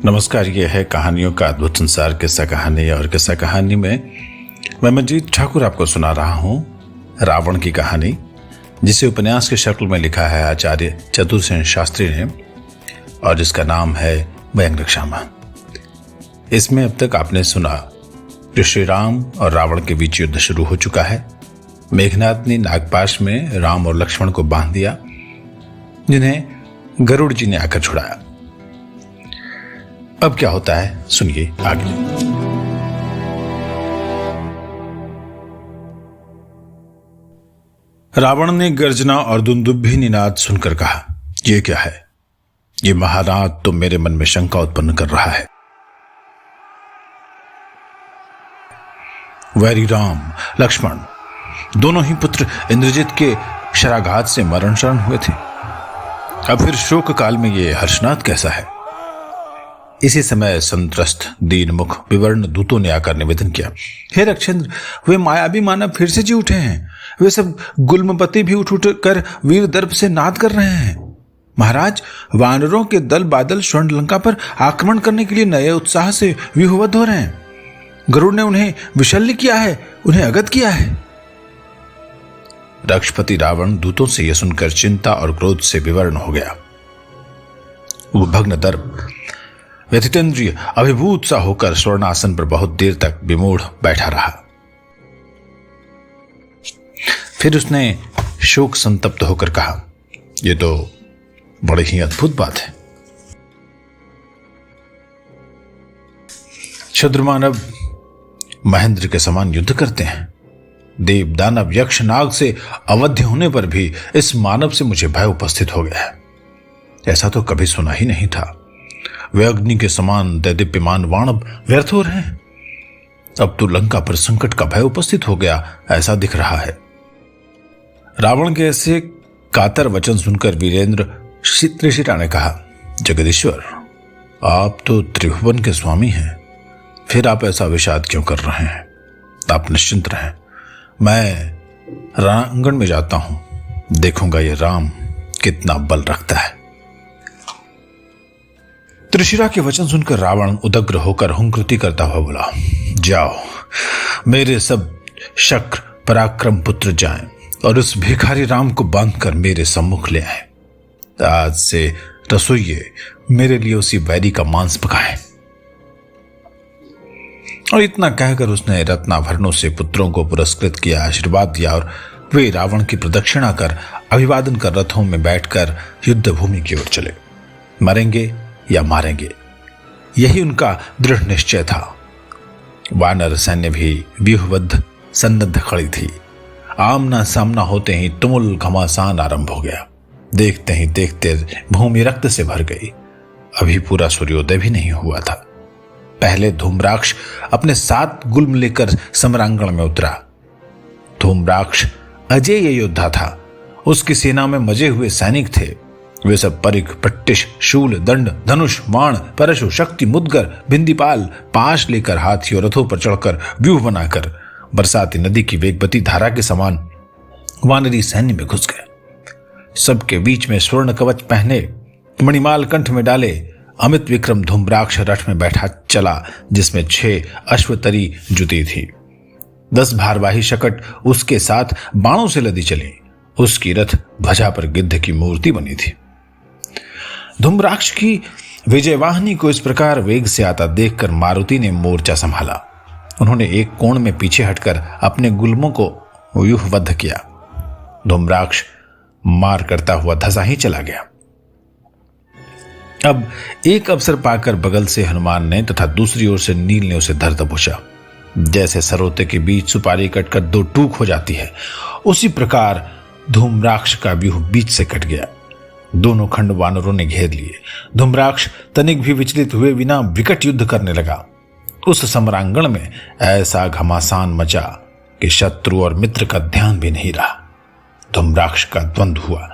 नमस्कार। ये है कहानियों का अद्भुत संसार किस्सा कहानी, और किस्सा कहानी में मैं मनजीत ठाकुर आपको सुना रहा हूं रावण की कहानी, जिसे उपन्यास के शक्ल में लिखा है आचार्य चतुरसेन शास्त्री ने, और जिसका नाम है व्यंग्यक्षामा। इसमें अब तक आपने सुना कि श्री राम और रावण के बीच युद्ध शुरू हो चुका है। मेघनाद ने नागपाश में राम और लक्ष्मण को बांध दिया, जिन्हें गरुड़ जी ने आकर छुड़ाया। अब क्या होता है सुनिए आगे। रावण ने गर्जना और दुंदुभि निनाद सुनकर कहा, यह क्या है? यह महानाद तो मेरे मन में शंका उत्पन्न कर रहा है। वैरी राम लक्ष्मण दोनों ही पुत्र इंद्रजित के शराघात से मरण शरण हुए थे। अब फिर शोक काल में यह हर्षनाद कैसा है? इसी समय संत्रस्त दीन मुख विवर्ण दूतों ने आकर निवेदन किया, हे रक्षेंद्र, वे मायावी मानव फिर से जी उठे हैं। वे सब गुल्मपति भी उठ कर वीर दर्प से नाद कर रहे हैं। महाराज, वानरों के दल बादल स्वर्ण लंका पर आक्रमण करने के लिए नए उत्साह से व्यूहबद्ध हो रहे हैं। गरुड़ ने उन्हें विशल्य किया है, उन्हें अगत किया है। रक्षपति रावण दूतों से यह सुनकर चिंता और क्रोध से विवर्ण हो गया। वो भग्न दर्प व्यथितेंद्रिय अभिभूत सा होकर स्वर्णासन पर बहुत देर तक विमूढ़ बैठा रहा। फिर उसने शोक संतप्त होकर कहा, यह तो बड़ी ही अद्भुत बात है। क्षुद्र मानव महेंद्र के समान युद्ध करते हैं। देव दानव यक्ष नाग से अवध्य होने पर भी इस मानव से मुझे भय उपस्थित हो गया है। ऐसा तो कभी सुना ही नहीं था। वे अग्नि के समान दैदीप्यमान वाणव व्यर्थ हो रहे हैं। अब तो लंका पर संकट का भय उपस्थित हो गया, ऐसा दिख रहा है। रावण के ऐसे कातर वचन सुनकर वीरेंद्र त्रिशिरा ने कहा, जगदीश्वर, आप तो त्रिभुवन के स्वामी हैं, फिर आप ऐसा विषाद क्यों कर रहे हैं? आप निश्चिंत रहें, मैं रणांगण में जाता हूं, देखूंगा ये राम कितना बल रखता है। त्रिशिरा के वचन सुनकर रावण उदग्र होकर हुंकृति करता हुआ बोला, जाओ, मेरे सब शक्र पराक्रम पुत्र जाएं और उस भिखारी राम को बांधकर मेरे सम्मुख ले आए। आज से रसोइये मेरे लिए उसी वैरी का मांस पकाएं। और इतना कहकर उसने रत्नाभरणों से पुत्रों को पुरस्कृत किया, आशीर्वाद दिया, और वे रावण की प्रदक्षिणा कर अभिवादन कर रथों में बैठकर युद्ध भूमि की ओर चले। मरेंगे या मारेंगे, यही उनका दृढ़ निश्चय था। वानर सैन्य भी व्यूहबद्ध सन्नद्ध खड़ी थी। आमना सामना होते ही तुमुल घमासान आरंभ हो गया। देखते ही देखते भूमि रक्त से भर गई। अभी पूरा सूर्योदय भी नहीं हुआ था। पहले धूम्राक्ष अपने 7 गुल्म लेकर समरांगण में उतरा। धूम्राक्ष अजेय योद्धा था। उसकी सेना में मजे हुए सैनिक थे। वे सब परिघ, पट्टिश, शूल, दंड, धनुष, बाण, परशु, शक्ति, मुद्गर, बिंदीपाल, पाश लेकर हाथियों रथों पर चढ़कर व्यूह बनाकर बरसाती नदी की वेगवती धारा के समान वानरी सैन्य में घुस गए। सबके बीच में स्वर्ण कवच पहने, मणिमाल कंठ में डाले अमित विक्रम धूम्राक्ष रथ में बैठा चला, जिसमें 6 अश्वतरी जुती थी। 10 भारवाही शकट उसके साथ बाणों से लदी चली। उसकी रथ ध्वजा पर गिद्ध की मूर्ति बनी थी। धूम्राक्ष की विजयवाहिनी को इस प्रकार वेग से आता देखकर मारुति ने मोर्चा संभाला। उन्होंने एक कोण में पीछे हटकर अपने गुल्मों को व्यूहबद्ध किया। धूम्राक्ष मार करता हुआ धसा ही चला गया। अब एक अवसर पाकर बगल से हनुमान ने तथा दूसरी ओर से नील ने उसे धर दबोचा। जैसे सरोते के बीच सुपारी कटकर 2 टूक हो जाती है, उसी प्रकार धूम्राक्ष का व्यूह बीच से कट गया। दोनों खंड वानरों ने घेर लिए। धूम्राक्ष तनिक भी विचलित हुए बिना विकट युद्ध करने लगा। उस समरांगण में ऐसा घमासान मचा कि शत्रु और मित्र का ध्यान भी नहीं रहा। धूम्राक्ष का द्वंद्व हुआ।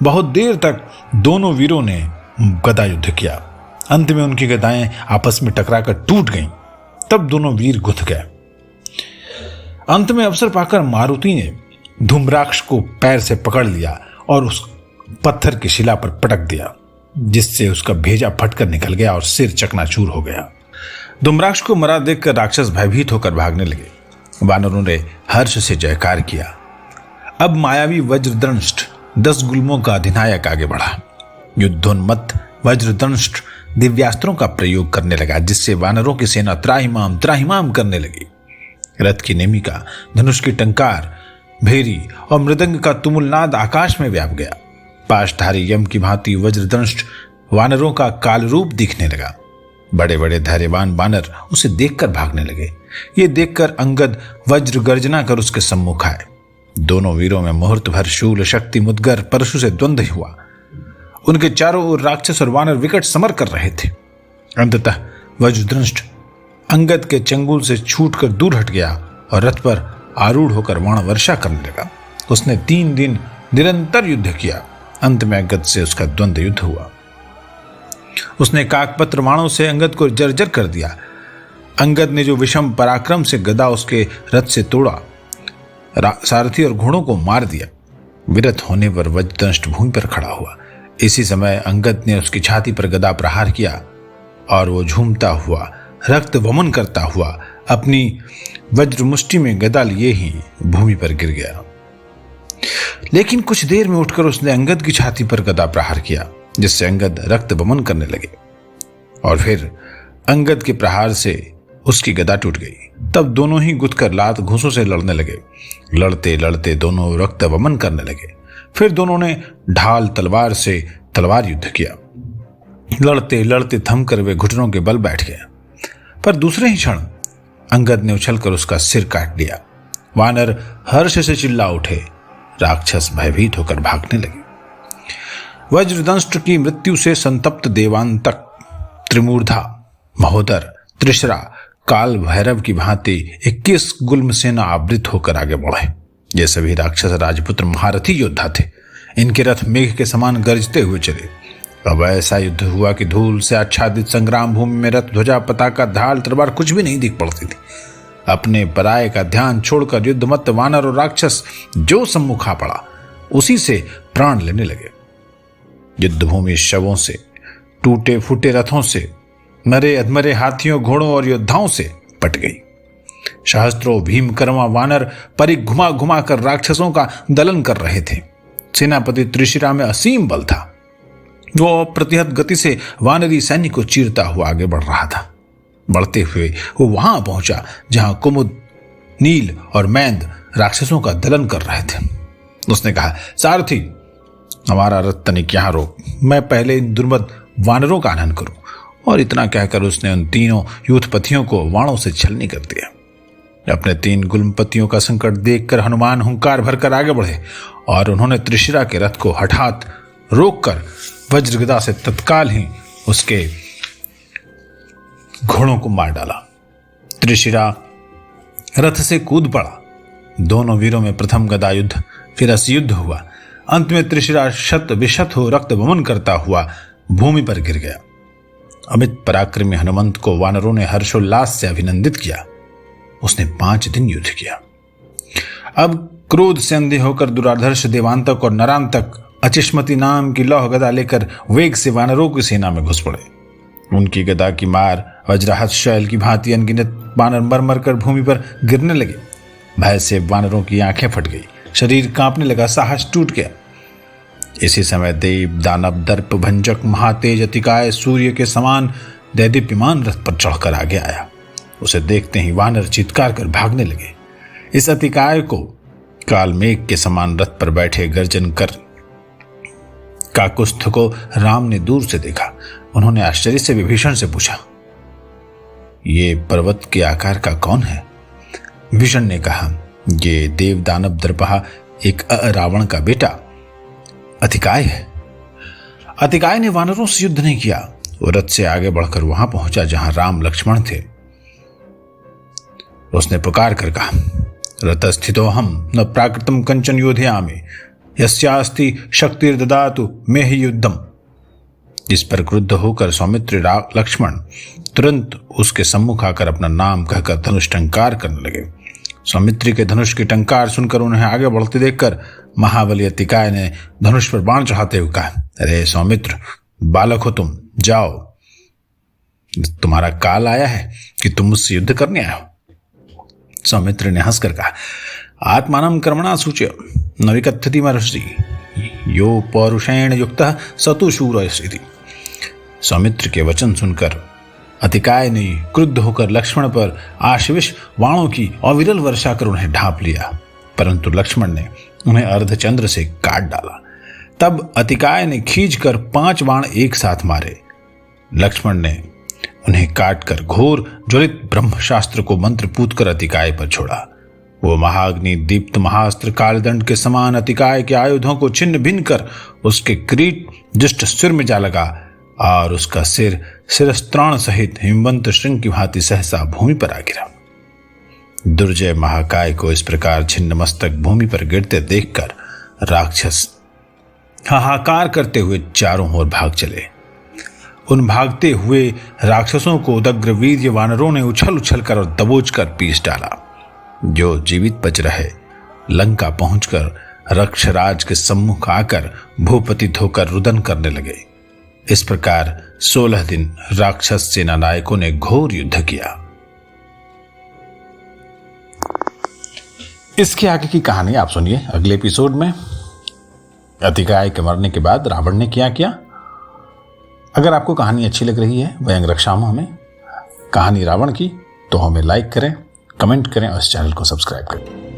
बहुत देर तक दोनों वीरों ने गदा युद्ध किया। अंत में उनकी गदाएं आपस में टकराकर टूट गईं। तब दोनों वीर गुथ गए। अंत में अवसर पाकर मारुति ने धूम्राक्ष को पैर से पकड़ लिया और उस पत्थर की शिला पर पटक दिया। जिससे उसका भेजा फटकर निकल गया और सिर चकनाचूर हो गया। धूम्राक्ष को मरा देखकर राक्षस भयभीत होकर भागने लगे। वानरों ने हर्ष से जयकार किया। अब मायावी वज्रदंष्ट 10 गुल्मों का अधिनायक आगे बढ़ा। युद्धोन्मत्त वज्रदंष्ट दिव्यास्त्रों का प्रयोग करने लगा, जिससे वानरों की सेना त्राहिमाम त्राहिमाम करने लगी। रथ की नेमिका, धनुष की टंकार, भेरी और मृदंग का तुमुलनाद आकाश में व्याप गया। पाशधारी यम की भांति वज्रदंष्ट वानरों का काल रूप दिखने लगा। बड़े बड़े धैर्यवान वानर उसे देखकर भागने लगे। ये देखकर अंगद वज्र गर्जना कर उसके सम्मुख आए। दोनों वीरों में मुहूर्त भर शूल शक्ति मुदगर परशु से द्वंद्व हुआ। उनके चारों ओर राक्षस और वानर विकट समर कर रहे थे। अंततः वज्रदंष्ट अंगद के चंगुल से छूटकर दूर हट गया और रथ पर आरूढ़ होकर वाण वर्षा करने लगा। उसने 3 दिन निरंतर युद्ध किया। अंत में अंगद से उसका द्वंद्व युद्ध हुआ। उसने काकपत्र बाणों से अंगद को जर्जर कर दिया। अंगद ने जो विषम पराक्रम से गदा उसके रथ से तोड़ा, सारथी और घोड़ों को मार दिया। विरत होने पर वज्रदंष्ट भूमि पर खड़ा हुआ। इसी समय अंगद ने उसकी छाती पर गदा प्रहार किया और वो झूमता हुआ, रक्त वमन करता हुआ अपनी वज्र मुष्टि में गदा लिए ही भूमि पर गिर गया। लेकिन कुछ देर में उठकर उसने अंगद की छाती पर गदा प्रहार किया, जिससे अंगद रक्त वमन करने लगे और फिर अंगद के प्रहार से उसकी गदा टूट गई। तब दोनों ही गुथकर लात घूंसों से लड़ने लगे। लड़ते लड़ते दोनों रक्त वमन करने लगे। फिर दोनों ने ढाल तलवार से तलवार युद्ध किया। लड़ते लड़ते थमकर वे घुटनों के बल बैठ गए। पर दूसरे ही क्षण अंगद ने उछलकर उसका सिर काट लिया। वानर हर्ष से चिल्ला उठे। राक्षस भयभीत होकर भागने लगे। वज्रदंष्ट की मृत्यु से संतप्त देवांतक, त्रिमूर्धा, महोदर, त्रिशरा, काल भैरव की भांति 21 गुल्म सेना आवृत होकर आगे बढ़े। ये सभी राक्षस राजपुत्र महारथी योद्धा थे। इनके रथ मेघ के समान गरजते हुए चले। अब ऐसा युद्ध हुआ कि धूल से आच्छादित संग्राम भूमि में रथ, ध्वजा, पताका, ढाल, तलवार कुछ भी नहीं दिख पड़ती थी। अपने पराये का ध्यान छोड़कर युद्धमत्त वानर और राक्षस जो सम्मुख आ पड़ा, उसी से प्राण लेने लगे। युद्धभूमि शवों से, टूटे फूटे रथों से, मरे अधमरे हाथियों, घोड़ों और योद्धाओं से पट गई। सहस्त्रों भीमकर्मा वानर परिघ घुमा घुमा कर राक्षसों का दलन कर रहे थे। सेनापति त्रिशिरा में असीम बल था। वो अप्रतिहत गति से वानरी सैन्य को चीरता हुआ आगे बढ़ रहा था। बढ़ते हुए वो वहां पहुंचा जहां कुमुद, नील और मैंद राक्षसों का दलन कर रहे थे। उसने कहा, सारथी, हमारा रथ तनिक यहां रोक, मैं पहले इन दुर्मद वानरों का आनंद करूं। और इतना कहकर उसने उन तीनों यूथपतियों को वाणों से छलनी कर दिया। अपने 3 गुल्मपतियों का संकट देखकर हनुमान हुंकार भरकर आगे बढ़े और उन्होंने त्रिशिरा के रथ को हठात रोककर वज्रगदा से तत्काल ही उसके घोड़ों को मार डाला। त्रिशिरा रथ से कूद पड़ा। दोनों वीरों में प्रथम गदा युद्ध, फिर असयुद्ध हुआ। अंत में त्रिशिरा शत विशत हो रक्त वमन करता हुआ भूमि पर गिर गया। अमित पराक्रमी हनुमंत को वानरों ने हर्षोल्लास से अभिनंदित किया। उसने 5 दिन युद्ध किया। अब क्रोध से अंधे होकर दुराधर्ष देवांतक और नरांतक अचिष्मति नाम की लौह गदा लेकर वेग से वानरों की सेना में घुस पड़े। उनकी गदा की मार वज्राहत शैल की भांति अनगिनत वानर मर मर कर भूमि पर गिरने लगे। भय से वानरों की आंखें फट गई, शरीर कांपने लगा, साहस टूट गया। इसी समय देव, दानव, दर्प भंजक, महातेज अतिकाय सूर्य के समान दैदीप्यमान रथ पर चढ़कर आगे आया। उसे देखते ही वानर चित्कार कर भागने लगे। इस अतिकाय को काल मेघ के समान रथ पर बैठे गर्जन कर काकुस्थ को राम ने दूर से देखा। उन्होंने आश्चर्य से विभीषण से पूछा, ये पर्वत के आकार का कौन है? विभीषण ने कहा, ये देव दानव दर्पहा एक रावण का बेटा अतिकाय है। अतिकाय ने वानरों से युद्ध नहीं किया। वो रथ से आगे बढ़कर वहां पहुंचा जहां राम लक्ष्मण थे। उसने पुकार कर कहा, रतस्थितो हम न प्राकृतम कंचन योधयामि यस्यास्ति शक्तिर्ददातु मे हि युद्धम। जिस पर क्रुद्ध होकर सौमित्र लक्ष्मण तुरंत उसके सम्मुख आकर अपना नाम कहकर धनुष टंकार करने लगे। सौमित्री के धनुष की टंकार सुनकर उन्हें आगे बढ़ते देखकर महाबली अतिकाय ने धनुष पर बाण चढ़ाते हुए कहा, अरे सौमित्र, बालक हो तुम, जाओ, तुम्हारा काल आया है कि तुम मुझसे युद्ध करने आए हो। सौमित्र ने हंसकर कहा, आत्मानं कर्मणा सूच्य न विकथति महर्षि, यो पौरुषेण युक्तः सतु शूर इति। सौमित्र के वचन सुनकर अतिकाय ने क्रुद्ध होकर लक्ष्मण पर आशीविश बाणों की अविरल वर्षा कर उन्हें ढांप लिया, परंतु लक्ष्मण ने उन्हें अर्धचंद्र से काट डाला। तब अतिकाय ने खींचकर 5 बाण एक साथ मारे। लक्ष्मण ने उन्हें काटकर घोर ज्वलित ब्रह्मशास्त्र को मंत्रपूत कर अतिकाय पर छोड़ा। वो महाग्नि दीप्त महास्त्र कालदंड के समान अतिकाय के आयुधों को छिन्न भिन्न कर उसके किरीट जिष्ट सिर में जा लगा और उसका सिर शिरस्त्राण सहित हिमवंत श्रृंग की भांति सहसा भूमि पर आ गिरा। दुर्जय महाकाय को इस प्रकार छिन्न मस्तक भूमि पर गिरते देखकर राक्षस हाहाकार करते हुए चारों ओर भाग चले। उन भागते हुए राक्षसों को उदग्र वीर्य वानरों ने उछल उछल कर और दबोच कर पीस डाला। जो जीवित बच रहे लंका पहुंचकर रक्षराज के सम्मुख आकर भूपतित होकर रुदन करने लगे। इस प्रकार 16 दिन राक्षस सेना नायकों ने घोर युद्ध किया। इसके आगे की कहानी आप सुनिए अगले एपिसोड में। अतिकाय के मरने के बाद रावण ने क्या किया। अगर आपको कहानी अच्छी लग रही है व्यंग रक्षामो हमें कहानी रावण की, तो हमें लाइक करें, कमेंट करें और इस चैनल को सब्सक्राइब करें।